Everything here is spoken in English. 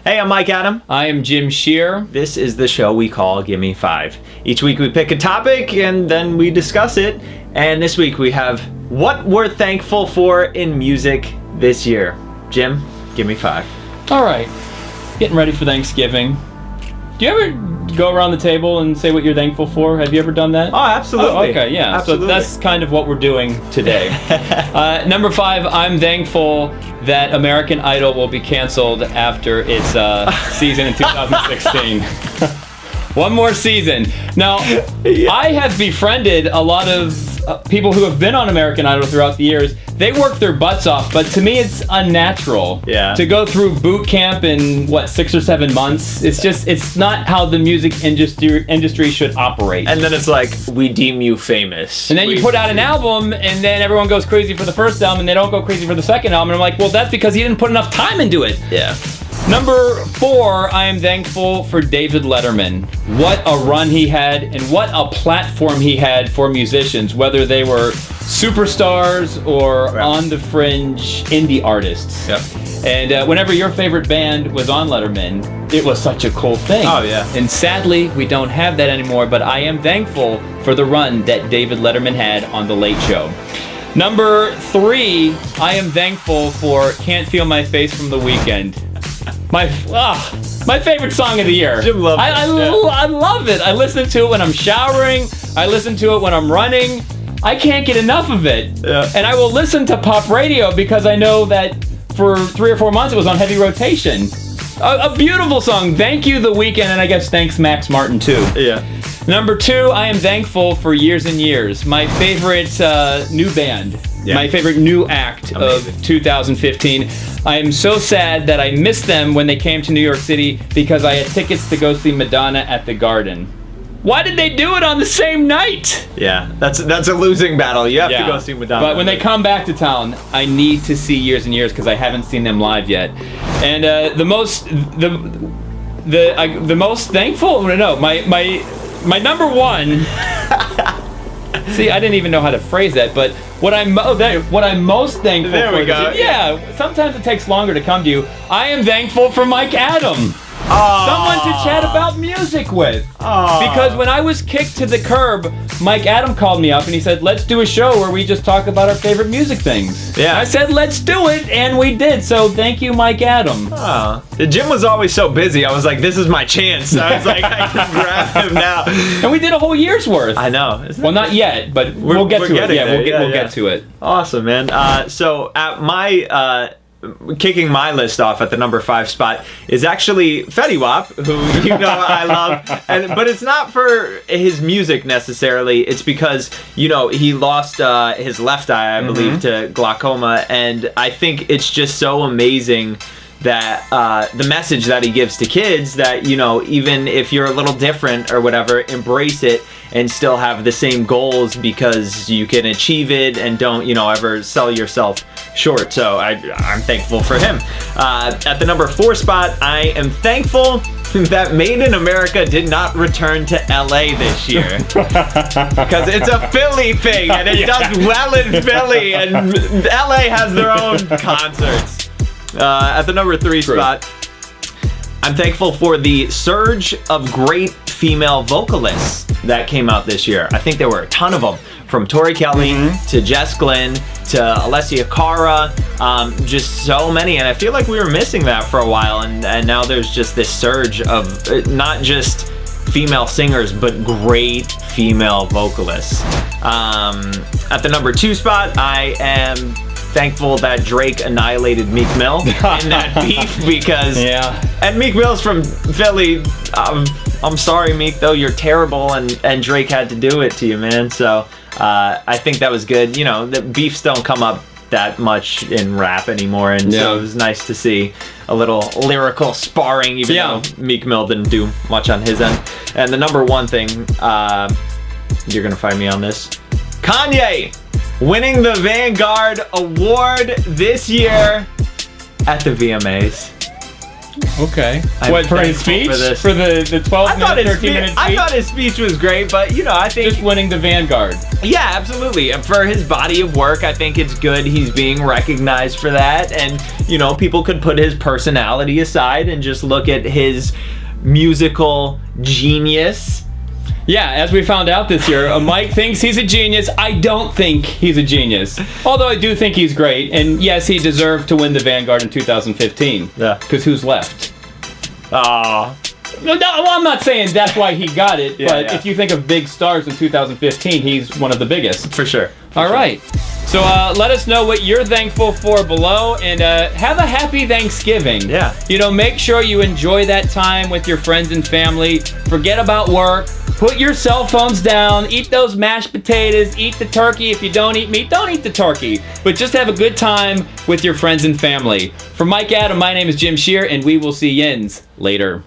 Hey, I'm Mike Adam. I am Jim Shear. This is the show we call Gimme 5. Each week we pick a topic and then we discuss it. And this week we have what we're thankful for in music this year. Jim, give me 5. All right, getting ready for Thanksgiving. Do you ever go around the table and say what you're thankful for? Have you ever done that? Oh, absolutely. Oh, okay, yeah. Absolutely. So that's kind of what we're doing today. Number 5, I'm thankful that American Idol will be canceled after its season in 2016. One more season. Now, I have befriended a lot of people who have been on American Idol throughout the years. They work their butts off, but to me it's unnatural to go through boot camp in, 6 or 7 months. It's not how the music industry should operate. And then it's like, we deem you famous. And then you put out an album, and then everyone goes crazy for the first album, and they don't go crazy for the second album. And I'm like, well, that's because he didn't put enough time into it. Yeah. Number 4, I am thankful for David Letterman. What a run he had, and what a platform he had for musicians, whether they were superstars or on the fringe indie artists. Yep. And whenever your favorite band was on Letterman, it was such a cool thing. Oh, yeah. And sadly, we don't have that anymore, but I am thankful for the run that David Letterman had on The Late Show. Number 3, I am thankful for Can't Feel My Face from The Weeknd. My favorite song of the year. Jim loves it. I love it. I listen to it when I'm showering. I listen to it when I'm running. I can't get enough of it. Yeah. And I will listen to pop radio because I know that for 3 or 4 months it was on heavy rotation. A beautiful song. Thank you, The Weeknd, and I guess thanks, Max Martin, too. Yeah. Number 2, I am thankful for Years and Years. My favorite new band. Yeah. My favorite new act of 2015. I am so sad that I missed them when they came to New York City because I had tickets to go see Madonna at the Garden. Why did they do it on the same night? Yeah, that's a losing battle. You have to go see Madonna. But when they come back to town, I need to see Years and Years because I haven't seen them live yet. And the most thankful. No, my number 1. See, I didn't even know how to phrase that, but what I'm most thankful for. There we go. Yeah, sometimes it takes longer to come to you. I am thankful for Mike Adam. Someone to chat about music with. Because when I was kicked to the curb, Mike Adam called me up and he said, let's do a show where we just talk about our favorite music things. Yeah. I said, let's do it, and we did. So thank you, Mike Adam. Jim was always so busy. I was like, this is my chance. I was like, I can grab him now. And we did a whole year's worth. I know. Well, not yet, but we'll get to it. Yeah, we'll get to it. Awesome, man. So at my... kicking my list off at the number 5 spot is actually Fetty Wap, who you know I love, but it's not for his music necessarily. It's because he lost his left eye, I believe, to glaucoma, and I think it's just so amazing that the message that he gives to kids that even if you're a little different or whatever, embrace it and still have the same goals because you can achieve it and don't ever sell yourself short. So I'm thankful for him. At the number 4 spot, I am thankful that Made in America did not return to LA this year because it's a Philly thing and it does well in Philly, and LA has their own concerts. At the number 3 spot, I'm thankful for the surge of great female vocalists that came out this year. I think there were a ton of them, from Tori Kelly to Jess Glynn to Alessia Cara, just so many. And I feel like we were missing that for a while, and now there's just this surge of not just female singers, but great female vocalists. At the number 2 spot, I am thankful that Drake annihilated Meek Mill in that beef because and Meek Mill's from Philly. I'm sorry, Meek, though, you're terrible, and Drake had to do it to you, man. So I think that was good. The beefs don't come up that much in rap anymore, and so it was nice to see a little lyrical sparring, even though Meek Mill didn't do much on his end. And the number 1 thing, you're gonna find me on this, Kanye winning the Vanguard Award this year at the VMAs. Okay. I'm What, for his thankful speech? for this. For the 12 minute, 13 minute speech? I thought his speech was great, but I think Just winning the Vanguard. yeah, absolutely. And for his body of work, I think it's good he's being recognized for that. And people could put his personality aside and just look at his musical genius. Yeah, as we found out this year, Mike thinks he's a genius. I don't think he's a genius. Although I do think he's great. And yes, he deserved to win the Vanguard in 2015. Yeah. Because who's left? Ah. No, well, I'm not saying that's why he got it, Yeah, but yeah. if you think of big stars in 2015, he's one of the biggest. For sure. All right. So let us know what you're thankful for below, and have a happy Thanksgiving. Yeah. Make sure you enjoy that time with your friends and family. Forget about work. Put your cell phones down. Eat those mashed potatoes. Eat the turkey. If you don't eat meat, don't eat the turkey. But just have a good time with your friends and family. For Mike Adam, my name is Jim Shear, and we will see yins later.